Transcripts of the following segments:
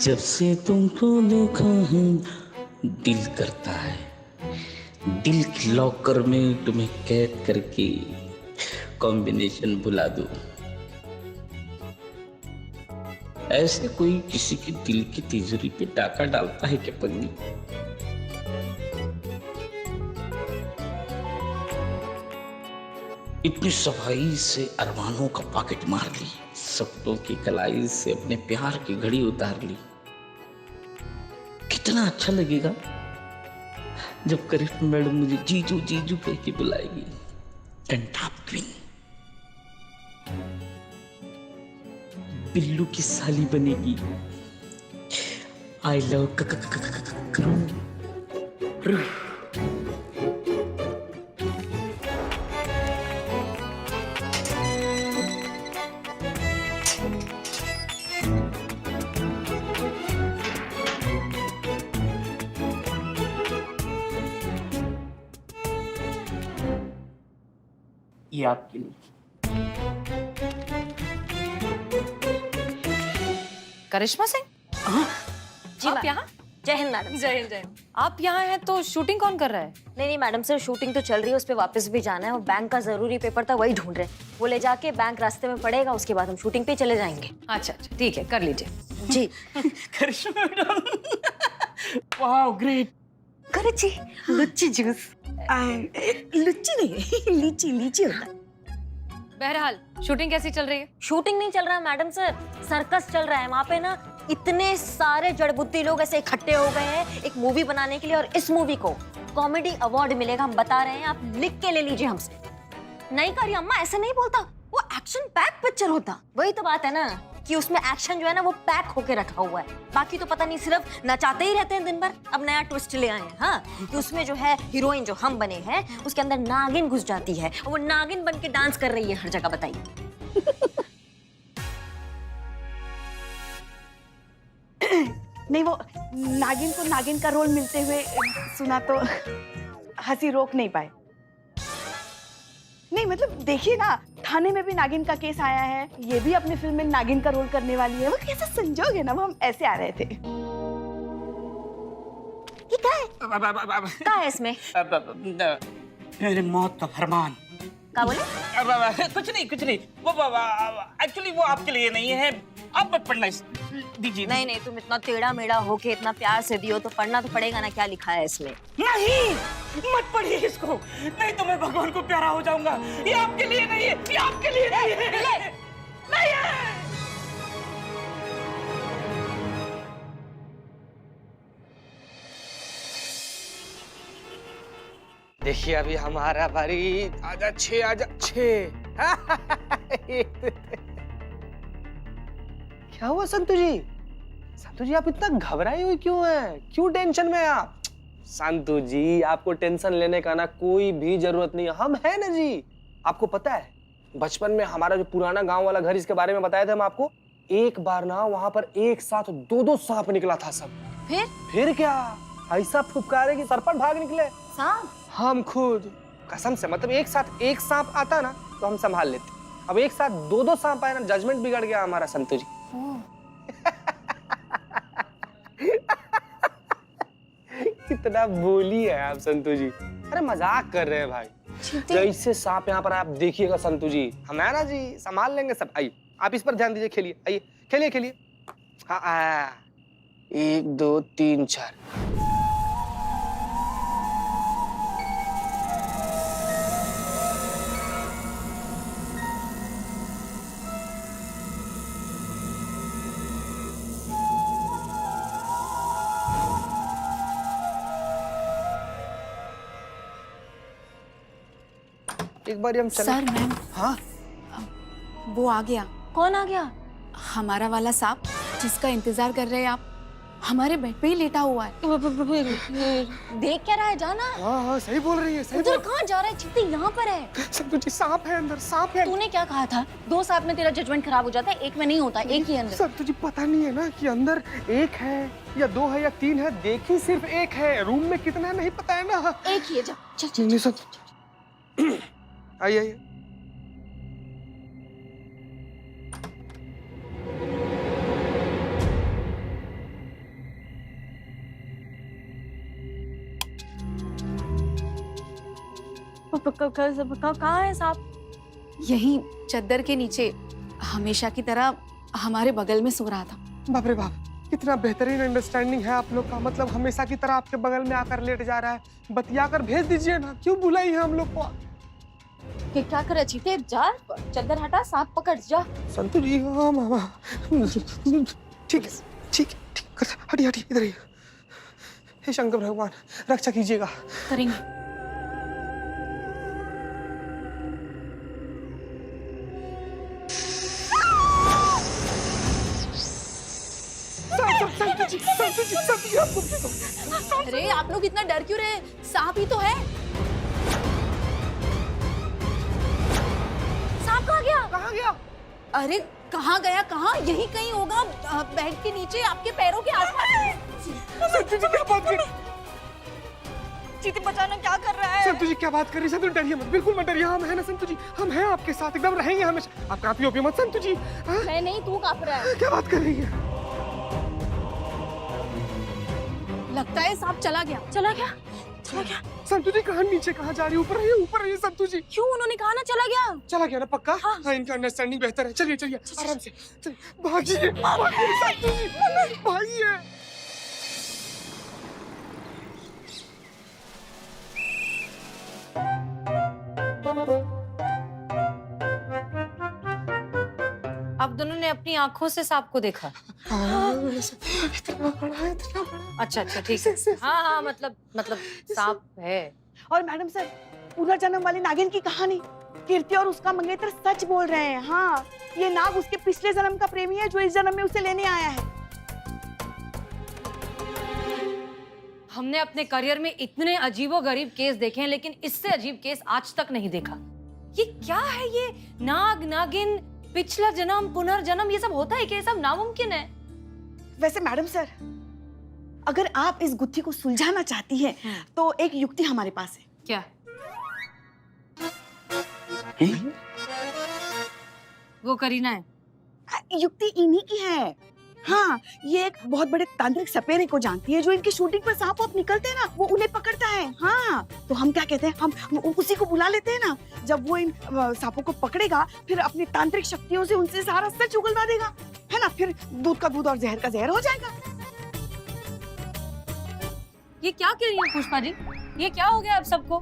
जब से तुमको देखा है दिल करता है दिल के लॉकर में तुम्हें कैद करके कॉम्बिनेशन भुला दूं। ऐसे कोई किसी के दिल की तिजोरी पे डाका डालता है क्या पगली? इतनी सफाई से अरमानों का पॉकेट मार ली, सपनों की कलाई से अपने प्यार की घड़ी उतार ली। कितना अच्छा लगेगा जब करिश्मा मैडम मुझे जीजू जीजू कह के बुलाएगी। कंटापिन बिल्लू की साली बनेगी। आई लव ये आपके लिए। करिश्मा सिंह, जी आप मैडम। यहाँ? जय हिंद मैडम। जय हिंद, जय हिंद। आप यहाँ हैं तो शूटिंग कौन कर रहा है? नहीं मैडम सर, शूटिंग तो चल रही है, उस पे वापस भी जाना है और बैंक का जरूरी पेपर था वही ढूंढ रहे हैं। वो ले जाके बैंक रास्ते में पड़ेगा, उसके बाद हम शूटिंग पे चले जाएंगे। अच्छा अच्छा, ठीक है, कर लीजिए। जी। करिश्मा मैडम, वाओ ग्रेट। करेची लुच्ची जूस। लुच्ची नहीं, लीची लीची होता है। बहरहाल, शूटिंग कैसी चल रही है? शूटिंग नहीं चल रहा है मैडम सर, सर्कस चल रहा है। वहाँ पे ना इतने सारे जड़बुद्धि लोग ऐसे इकट्ठे हो गए हैं एक मूवी बनाने के लिए, और इस मूवी को कॉमेडी अवार्ड मिलेगा, हम बता रहे हैं, आप लिख के ले लीजिए हमसे। नहीं करी अम्मा, ऐसा नहीं बोलता, वो एक्शन पैक पिक्चर होता। वही तो बात है ना कि उसमें एक्शन जो है ना वो पैक होके रखा हुआ है, बाकी तो पता नहीं सिर्फ नचाते ही रहते हैं दिन भर। अब नया ट्विस्ट ले आए हैं हाँ, कि उसमें जो है हीरोइन जो हम बने हैं उसके अंदर नागिन घुस जाती है और वो नागिन बन के डांस कर रही है हर जगह। बताइए। नहीं, वो नागिन को नागिन का रोल मिलते हुए सुना तो हंसी रोक नहीं पाए। नहीं मतलब देखिए ना, थाने में भी नागिन का केस आया है, ये भी अपनी फिल्म में नागिन का रोल करने वाली है। वो कैसे संजोग है ना, वो हम ऐसे आ रहे थे। ये क्या है इसमें? मेरी मौत का फरमान। क्या बोले? कुछ नहीं वो एक्चुअली वो आपके लिए नहीं है, आप मत पढ़ना दीजिए। नहीं नहीं, तुम इतना टेढ़ा मेढ़ा होके इतना प्यार से दियो तो पढ़ना तो पड़ेगा ना, क्या लिखा है इसमें। नहीं, मत पढ़िए इसको, नहीं तो मैं भगवान को प्यारा हो जाऊंगा। ये आपके लिए नहीं है, ये आपके लिए नहीं है। नहीं है। देखिए अभी हमारा बारी। आजा छे, आजा छे। क्या हुआ संतु जी? संतु जी आप इतना घबराई हुई क्यों हैं? क्यों टेंशन में आप? संतु जी आपको टेंशन लेने का ना कोई भी जरूरत नहीं है, हम हैं ना जी। आपको पता है बचपन में हमारा जो पुराना गांव वाला घर, इसके बारे में बताए थे हम आपको। एक बार ना वहां पर एक साथ दो सांप निकला था सब। फिर क्या, ऐसा फुफकारे कि सर पर भाग निकले सांप। हम खुद कसम से, मतलब एक साथ एक सांप आता ना तो हम संभाल लेते, अब एक साथ दो सांप आए ना, जजमेंट बिगड़ गया हमारा संतु जी। कितना बोली है आप संतु जी। अरे मजाक कर रहे हैं भाई। जैसे सांप यहाँ पर आप देखिएगा संतु जी, हम है ना जी, संभाल लेंगे सब। आइए आप इस पर ध्यान दीजिए, खेलिए, आइए खेलिए खेलिए। हाँ 1 2 3 4। एक बार हम चले। सर मैम, हाँ वो आ गया। कौन आ गया? हमारा वाला सांप जिसका इंतजार कर रहे हैं आप, हमारे बेड पे ही लेटा हुआ है। देख क्या रहा है, जाना। हाँ सही बोल रही है, सही उधर बोल। कहाँ जा रहा है? चित्ती यहाँ पर है। संतु जी सांप है अंदर, सांप है। तूने क्या कहा था? 2 सांप में तेरा जजमेंट खराब हो जाता है, एक में नहीं होता, एक ही अंदर। संतु जी पता नहीं है ना कि अंदर एक है या 2 है या 3 है, देखी सिर्फ एक है, रूम में कितना है नहीं पता है ना। एक ही है, जा चल चल नहीं, चल। सब आइए आइए। कहाँ है सांप? यही चद्दर के नीचे हमेशा की तरह हमारे बगल में सो रहा था। बाप रे बाप, कितना बेहतरीन अंडरस्टैंडिंग है आप लोग का। मतलब हमेशा की तरह आपके बगल में आकर लेट जा रहा है। बतिया कर भेज दीजिए ना, क्यों बुलाई है हम लोग को? क्या करे चीते, जा चद्दर हटा, सांप पकड़ जा। संतु जी, हाँ मामा, ठीक है ठीक है, ठीक, हटिए हटिए, इधर ही। हे शंकर भगवान, रक्षा कीजिएगा। करेंगे। अरे आप लोग इतना डर क्यों रहे? सांप ही तो है। सांप कहाँ गया? कहाँ गया? अरे कहाँ गया, कहाँ? यही कहीं होगा, बेड के नीचे आपके पैरों के आसपास। संतु जी क्या बात कर रही? चीते बचाना क्या कर रहा है? संतु जी क्या बात कर रही? संतु डरिए मत, बिल्कुल मत डरिए, हम हैं ना संतु जी, हम हैं आपके साथ, एकदम रहेंगे हमेशा। आप काफी ओपिए मत संतु जी। मैं नहीं, तू कांप रहा है। क्या बात कर रही है? लगता है सांप चला गया। चला गया? चला गया? संतु जी कहाँ नीचे, कहाँ जा रही है? ऊपर रहिए संतु जी। क्यों? उन्होंने कहा ना चला गया। चला गया ना पक्का? हाँ, इनका अंडरस्टैंडिंग बेहतर है। चलिए चलिए आराम से भागिए, भागिए संतु जी, भागिए। आप दोनों ने अपनी आंखों से सांप को देखा? इतना बड़ा, इतना बड़ा। अच्छा अच्छा, ठीक है। हाँ हाँ, मतलब सांप है। और मैडम सर, पुनर्जन्म वाली नागिन की कहानी, कीर्ति और उसका मंगेतर सच बोल रहे हैं। हाँ, ये नाग उसके पिछले जन्म का प्रेमी है जो इस जन्म में उसे लेने आया है। हमने अपने करियर में इतने अजीबोगरीब केस देखे हैं, लेकिन इससे अजीब केस आज तक नहीं देखा। ये क्या है? ये नाग, नागिन, पिछला जन्म, पुनर्जन्म, ये सब होता है क्या? ये सब नामुमकिन है। वैसे मैडम सर, अगर आप इस गुत्थी को सुलझाना चाहती हैं, तो एक युक्ति हमारे पास है। क्या? वो करीना है। युक्ति इन्हीं की है। हाँ, ये एक बहुत बड़े तांत्रिक सपेरे को जानती है जो इनकी शूटिंग पर सांप वाप निकलते हैं ना, वो उन्हें पकड़ता है। हाँ, तो हम क्या कहते हैं, हम उसी को बुला लेते हैं ना। जब वो इन सांपों को पकड़ेगा, फिर अपनी तांत्रिक शक्तियों से उनसे सारा सच उगलवा देगा, है ना? फिर दूध का दूध और जहर का जहर हो जाएगा। ये क्या कह रही है पुष्पा जी? ये क्या हो गया अब सबको?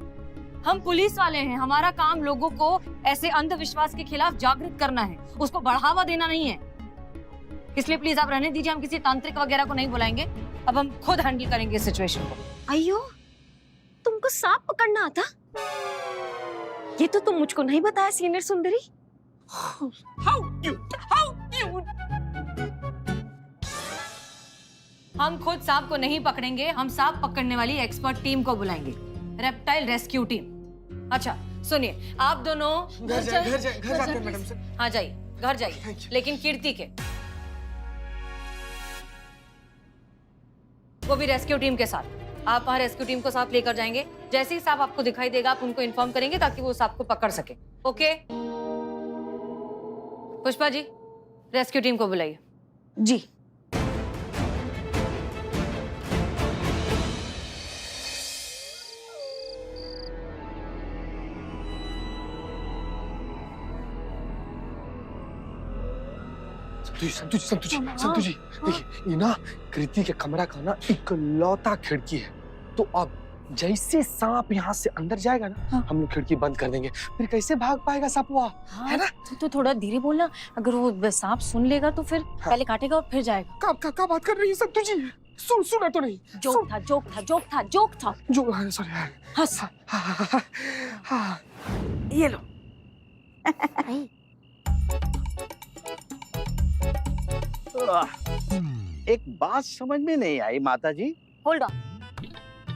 हम पुलिस वाले हैं, हमारा काम लोगों को ऐसे अंधविश्वास के खिलाफ जागृत करना है, उसको बढ़ावा देना नहीं है। इसलिए प्लीज आप रहने दीजिए, हम किसी तांत्रिक वगैरह को नहीं बुलाएंगे। अब हम खुद हैंडल करेंगे इस सिचुएशन को। अयो, तुमको सांप पकड़ना आता? ये तो तुम मुझको नहीं बताया सीनियर सुंदरी। How cute! हम खुद सांप को नहीं पकड़ेंगे, हम सांप पकड़ने वाली एक्सपर्ट टीम को बुलाएंगे, रेप्टाइल रेस्क्यू टीम। अच्छा सुनिए, आप दोनों घर जाते हैं मैडम सर। हाँ जाइए, घर जाइए, लेकिन कीर्ति के, वो भी रेस्क्यू टीम के साथ। आप वहाँ रेस्क्यू टीम को साथ लेकर जाएंगे। जैसे ही सांप आपको दिखाई देगा, आप उनको इन्फॉर्म करेंगे ताकि वो सांप को पकड़ सके। Okay? Pushpa ji, rescue team को बुलाइए। जी। संतु जी, देखिए ये ना कृति के कमरा का ना इकलौता खिड़की है। तो अब जैसे सांप यहाँ से अंदर जाएगा ना, हम लोग खिड़की बंद कर देंगे, फिर कैसे भाग पाएगा सांपवा? है ना? तो थोड़ा धीरे बोलना, अगर वो सांप सुन लेगा तो फिर पहले काटेगा और फिर जाएगा। क्या बात कर रही है संतु जी? सुना तो नहीं? जोक था। सॉरी। हंस। हाँ, ये लो। एक बात समझ में नहीं आई माता जी। होल्ड ऑन,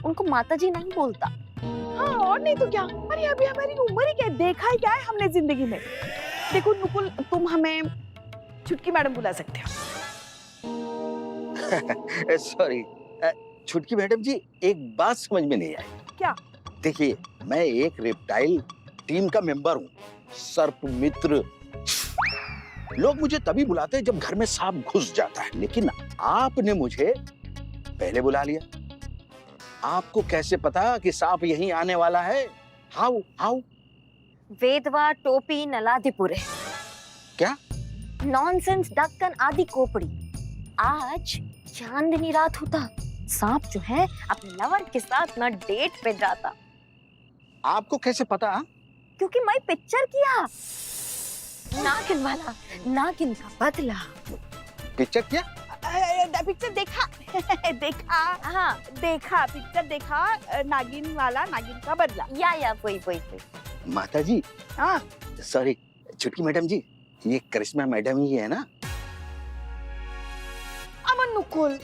उनको माता जी नहीं बोलता। हाँ, और नहीं तो क्या। अरे अभी हमारी उम्र ही क्या है, देखा ही क्या है हमने जिंदगी में। देखो नुकुल, तुम हमें छुटकी मैडम बुला सकते हो। सॉरी छुटकी मैडम जी, एक बात समझ में नहीं आई। क्या? देखिए, मैं एक रेप्टाइल टीम का मेंबर हूँ, सर्प मित्र। लोग मुझे तभी बुलाते हैं जब घर में सांप घुस जाता है, लेकिन आपने मुझे पहले बुला लिया। आपको कैसे पता कि सांप यहीं आने वाला है? हाउ वेदवा टोपी नलादिपुरे। क्या? नॉनसेंस ढक्कन आदि कोपड़ी। आज चांदनी रात होता, सांप जो है अपने लवर के साथ ना डेट पे जाता। आपको कैसे पता? क्योंकि मैं पिक्चर किया, नागिन वाला, नागिन का बदला। पिक्चर क्या? पिक्चर देखा देखा हाँ देखा पिक्चर देखा, नागिन वाला, नागिन का बदला। या वही। माता जी, हाँ सॉरी, छुटकी मैडम जी, ये करिश्मा मैडम ही है ना? अमन नुकुल,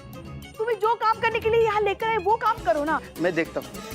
तुम्हें जो काम करने के लिए यहाँ लेकर आए वो काम करो ना। मैं देखता हूँ।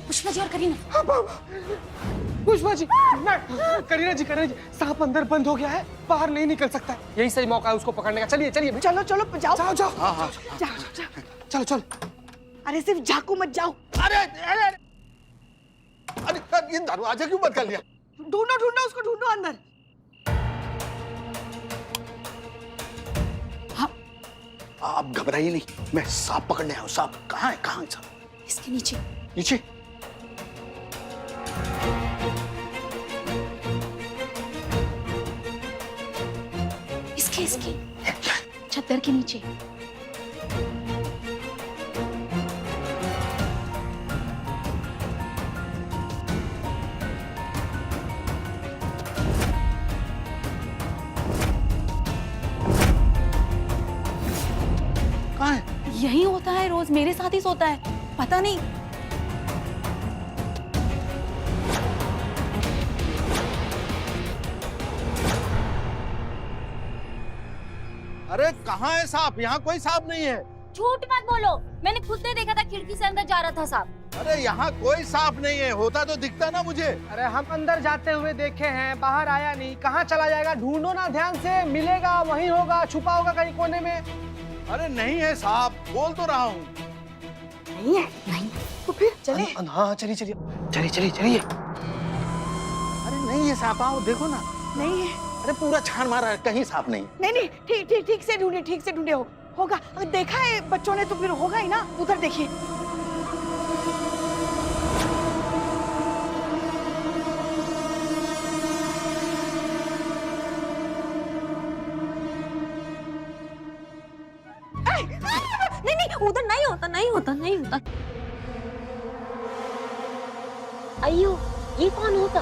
पुष्पा जी और करीना। पुष्पा जी, करीना जी, सांप अंदर बंद हो गया है, बाहर नहीं निकल सकता। यही सही मौका है उसको पकड़ने का। चलिए चलिए, चलो चलो जाओ जाओ जाओ। हाँ हाँ, चलो चलो। अरे सिर्फ झाकू मत जाओ। अरे अरे अरे, ये दरवाजा क्यों बंद कर लिया? ढूंढो उसको, ढूंढो अंदर। आप घबराइए नहीं, मैं सांप पकड़ने आया हूँ। सांप कहाँ है सांप? इसके नीचे। नीचे? इसके छत्तर के नीचे। कहाँ है? यही होता है रोज, मेरे साथ ही सोता है, पता नहीं। अरे कहाँ है सांप? यहाँ कोई सांप नहीं है। झूठ मत बोलो, मैंने खुद ने देखा था, खिड़की से अंदर जा रहा था सांप। अरे यहाँ कोई सांप नहीं है, होता तो दिखता ना मुझे। अरे हम अंदर जाते हुए देखे हैं, बाहर आया नहीं। कहाँ चला जाएगा? ढूंढो ना ध्यान से, मिलेगा, वहीं होगा, छुपा होगा कहीं कोने में। अरे नहीं है सांप, बोल तो रहा हूँ। नहीं है? नहीं तो फिर चले। हाँ चलिए चलिए। अरे नहीं है सांप, आओ देखो ना। नहीं है? अरे पूरा छान मारा है, कहीं सांप नहीं। नहीं ठीक से ढूंढे होगा। अगर देखा है बच्चों ने तो फिर होगा ही ना। उधर देखिए। नहीं, उधर नहीं होता। अयो, ये कौन होता?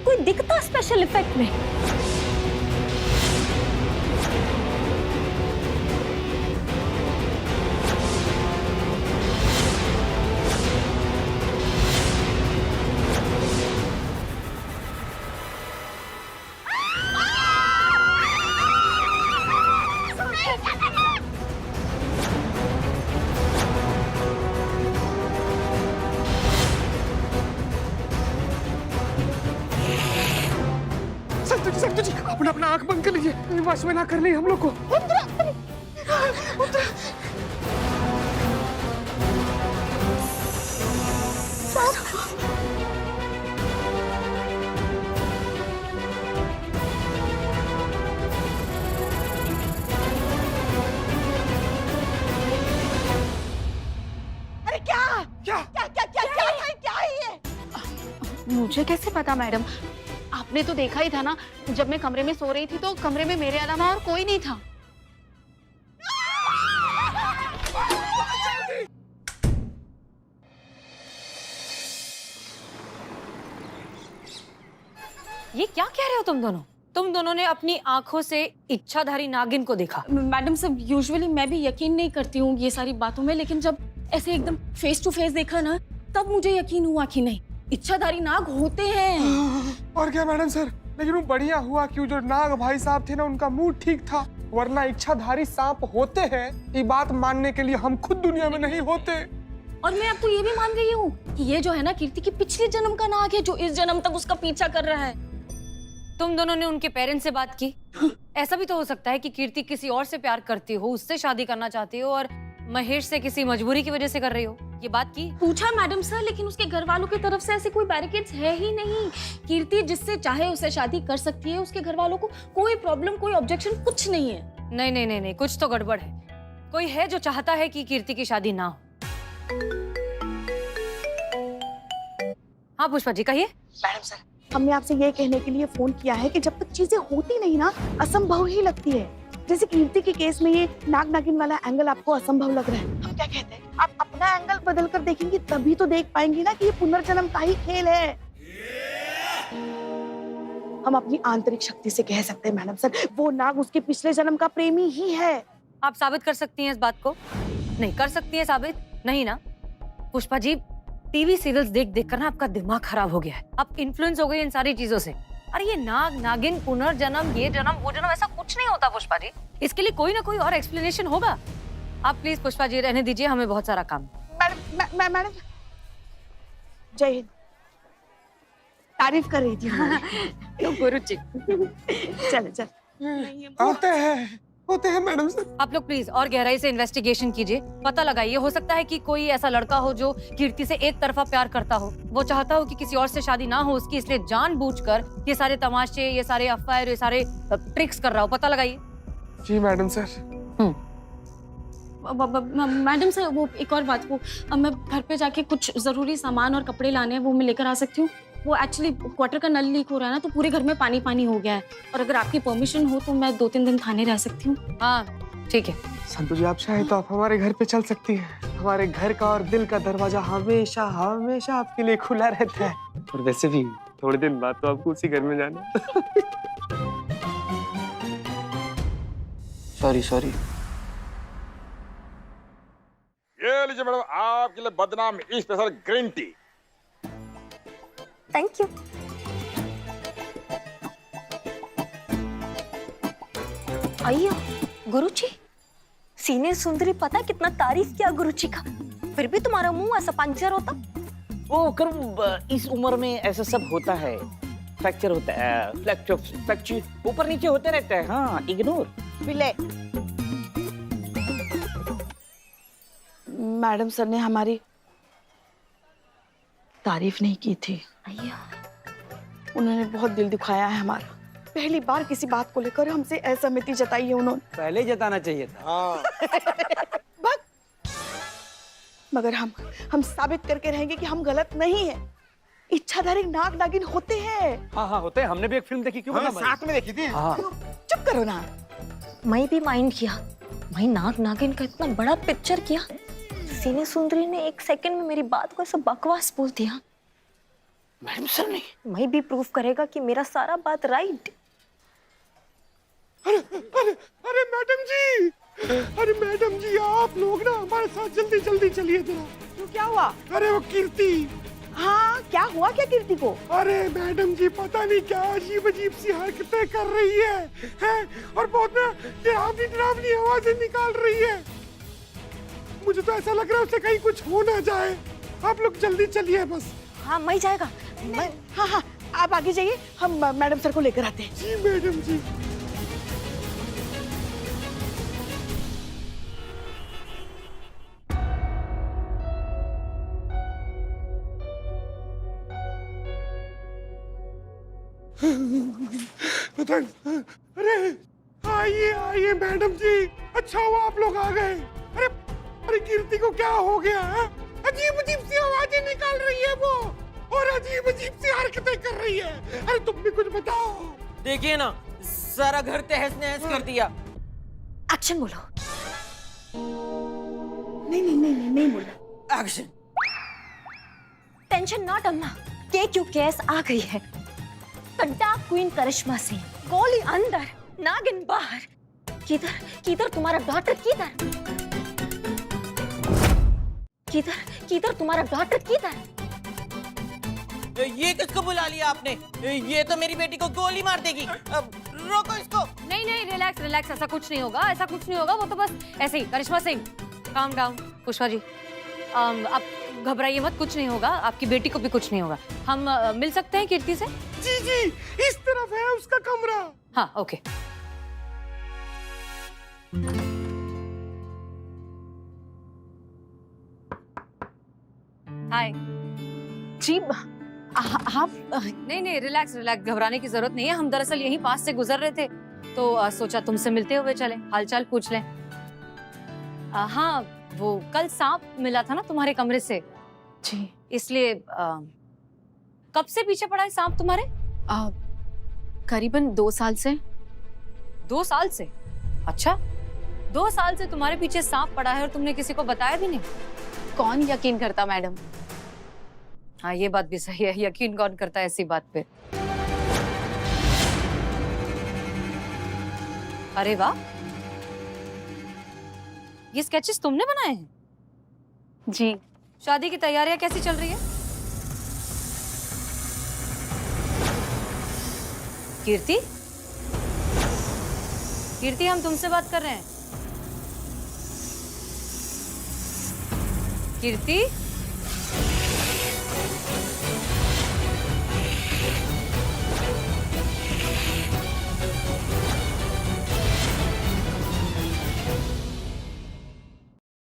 कोई दिखता स्पेशल इफेक्ट में? संतु जी, अपना आंख बंद कर लीजिए, वश में ना कर ले हम लोग को। अरे क्या है ये? मुझे कैसे पता मैडम? आपने तो देखा ही था ना, जब मैं कमरे में सो रही थी तो कमरे में मेरे अलावा और कोई नहीं था। ये क्या कह रहे हो तुम दोनों? तुम दोनों ने अपनी आंखों से इच्छाधारी नागिन को देखा? मैडम साहब, यूजुअली मैं भी यकीन नहीं करती हूँ ये सारी बातों में, लेकिन जब ऐसे एकदम फेस टू फेस देखा ना, तब मुझे यकीन हुआ कि नहीं, इच्छाधारी नाग होते हैं। और क्या मैडम सर, लेकिन वो बढ़िया हुआ कि जो नाग भाई साहब थे ना, उनका मूड ठीक था, वरना इच्छाधारी सांप होते हैं ये बात मानने के लिए हम खुद दुनिया में नहीं होते। और मैं अब तो ये भी मान रही हूँ कि ये जो है ना कीर्ति की पिछले जन्म का नाग है, जो इस जन्म तक उसका पीछा कर रहा है। तुम दोनों ने उनके पेरेंट्स से बात की? ऐसा भी तो हो सकता है कि कीर्ति किसी और से प्यार करती हो, उससे शादी करना चाहती हो और महेश से किसी मजबूरी की वजह से कर रही हो। ये बात की? पूछा मैडम सर, लेकिन उसके घर वालों की तरफ से ऐसे कोई बैरिकेड्स है ही नहीं। कीर्ति जिससे चाहे उससे शादी कर सकती है, उसके घर वालों को कोई प्रॉब्लम, कोई ऑब्जेक्शन कुछ नहीं है। नहीं नहीं नहीं नहीं, कुछ तो गड़बड़ है। कोई है जो चाहता है कि कीर्ति की शादी ना हो। हाँ पुष्पा जी कहिए। मैडम सर, हमने आपसे ये कहने के लिए फोन किया है कि जब तक चीजें होती नहीं ना, असंभव ही लगती है। जैसे कीर्ति के केस में ये नाग नागिन वाला एंगल आपको असंभव लग रहा है। हम क्या कहते हैं, आप अपना एंगल बदल कर देखेंगी तभी तो देख पाएंगी ना कि ये पुनर्जन्म का ही खेल है। हम अपनी आंतरिक शक्ति से कह सकते हैं मैडम सर, वो नाग उसके पिछले जन्म का प्रेमी ही है। आप साबित कर सकती हैं इस बात को? नहीं कर सकती हैं साबित? नहीं ना पुष्पा जी, टीवी सीरियल्स देख देख कर ना आपका दिमाग खराब हो गया है। आप इन्फ्लुएंस हो गई इन सारी चीजों से। अरे ये नाग नागिन, पुनर्जन्म, ये जन्म वो जन्म, ऐसा कुछ नहीं होता पुष्पा जी। इसके लिए कोई ना कोई और एक्सप्लेनेशन होगा। आप प्लीज पुष्पा जी रहने दीजिए, हमें बहुत सारा काम। मैडम जय हिंद। तारीफ कर रही थी गुरुजी। चल चल। होते हैं मैडम सर। आप लोग प्लीज और गहराई से इन्वेस्टिगेशन कीजिए, पता लगाइए। हो सकता है कि कोई ऐसा लड़का हो जो कीर्ति से एक तरफा प्यार करता हो, वो चाहता हो कि किसी और से शादी ना हो उसकी, इसलिए जानबूझकर ये सारे तमाशे, ये सारे अफवाह, ये सारे ट्रिक्स कर रहा हो। पता लगाइए। जी मैडम सर। मैडम सर, वो एक और बात, वो अब मैं घर पे जाके कुछ जरूरी सामान और कपड़े लाने हैं, वो मैं लेकर आ सकती हूँ? वो एक्चुअली क्वार्टर का नल लीक हो रहा है ना, तो पूरे घर में पानी पानी हो गया है, और अगर आपकी परमिशन हो तो मैं 2-3 दिन थाने रह सकती हूँ। हाँ ठीक है। संतु जी आप चाहे तो आप हमारे घर पे चल सकती हैं। हमारे घर का और दिल का दरवाजा हमेशा हमेशा आपके लिए खुला रहता है। और वैसे भी थोड़े दिन बाद तो आपको उसी घर में जाना। सॉरी। ये लीजिए मैडम, आपके लिए बदनाम special green tea. Thank you. आइए गुरुजी, सीनियर सुंदरी, पता है कितना तारीफ किया गुरुजी का, फिर भी तुम्हारा मुंह ऐसा पंचर होता। वो करूँ, इस उम्र में ऐसा सब होता है। फ्रैक्चर होता है, फ्रैक्चर ऊपर नीचे होते रहते हैं। हाँ इग्नोर। विले, मैडम सर ने हमारी तारीफ नहीं की थी। उन्होंने बहुत दिल दुखाया है हमारा। पहली बार किसी बात को लेकर हमसे असहमति जताई है उन्होंने। पहले जताना चाहिए था। मगर हम साबित करके रहेंगे कि हम गलत नहीं है। इच्छाधारी नाग नागिन होते हैं। हाँ होते हैं। हमने भी एक फिल्म देखी, क्यों हाँ, साथ में देखी थी। हाँ। चुप करो ना। मैं भी माइंड किया, मैं नाग नागिन का इतना बड़ा पिक्चर किया, सीनियर सुंदरी ने 1 सेकंड में मेरी बात को ऐसा बकवास बोल दिया। मैडम सर ने मैं भी प्रूफ करेगा कि मेरा सारा बात राइट। अरे मैडम जी आप लोग ना हमारे साथ जल्दी चलिए जरा। तो क्या हुआ? अरे वो कीर्ति। हाँ क्या हुआ क्या कीर्ति को? अरे मैडम जी पता नहीं क्या अजीब सी हरकतें कर रही है और बहुत ना डरावनी आवाजें निकाल रही है। मुझे तो ऐसा लग रहा है उससे कहीं कुछ हो ना जाए। आप लोग जल्दी चलिए बस। हाँ मैं जाएगा। हाँ आप आगे जाइए, हम मैडम सर को लेकर आते हैं। जी मैडम जी। अरे आइए मैडम जी, अच्छा हुआ आप लोग आ गए। अरे कीर्ति को क्या हो गया है? अजीब सी आवाजें निकाल रही है वो, और अजीब सी हरकतें कर रही है। अरे तुम भी कुछ बताओ। देखिए ना, सारा घर तहस नहस कर दिया। एक्शन बोलो। नहीं बोला। एक्शन। टेंशन नॉट अम्मा, के क्यों केस आ गई है। द डार्क क्वीन करिश्मा सिंह, गोली अंदर नागिन बाहर। किधर किधर तुम्हारा डॉटर, किधर किधर किधर तुम्हारा डॉटर, किधर? ये किसको बुला लिया आपने? ये तो मेरी बेटी को गोली मार देगी। अब रोको इसको। नहीं नहीं, रिलैक्स रिलैक्स, ऐसा कुछ नहीं होगा, ऐसा कुछ नहीं होगा। वो तो बस ऐसे ही। करिश्मा सिंह, काम डाउन। पुष्पा जी, आप घबराइए मत, कुछ नहीं होगा, आपकी बेटी को भी कुछ नहीं होगा। हम मिल सकते हैं कीर्ति से? जी जी, इस तरफ है उसका कमरा। हाँ, ओके। हाय जी आप नहीं नहीं, रिलैक्स रिलैक्स, घबराने की जरूरत नहीं है। हम दरअसल यहीं पास से गुजर रहे थे तो सोचा तुमसे मिलते हुए चले, हालचाल पूछ लें। हाँ, वो कल सांप मिला था ना तुम्हारे कमरे से जी। इसलिए कब से पीछे पड़ा है सांप तुम्हारे? करीबन 2 साल से। 2 साल से? अच्छा, 2 साल से तुम्हारे पीछे सांप पड़ा है और तुमने किसी को बताया भी नहीं? कौन यकीन करता मैडम? हाँ, ये बात भी सही है, यकीन कौन करता है ऐसी बात पे। अरे वाह, ये स्केचेस तुमने बनाए हैं? जी। शादी की तैयारियां कैसी चल रही है? कीर्ति, कीर्ति, हम तुमसे बात कर रहे हैं। कीर्ति।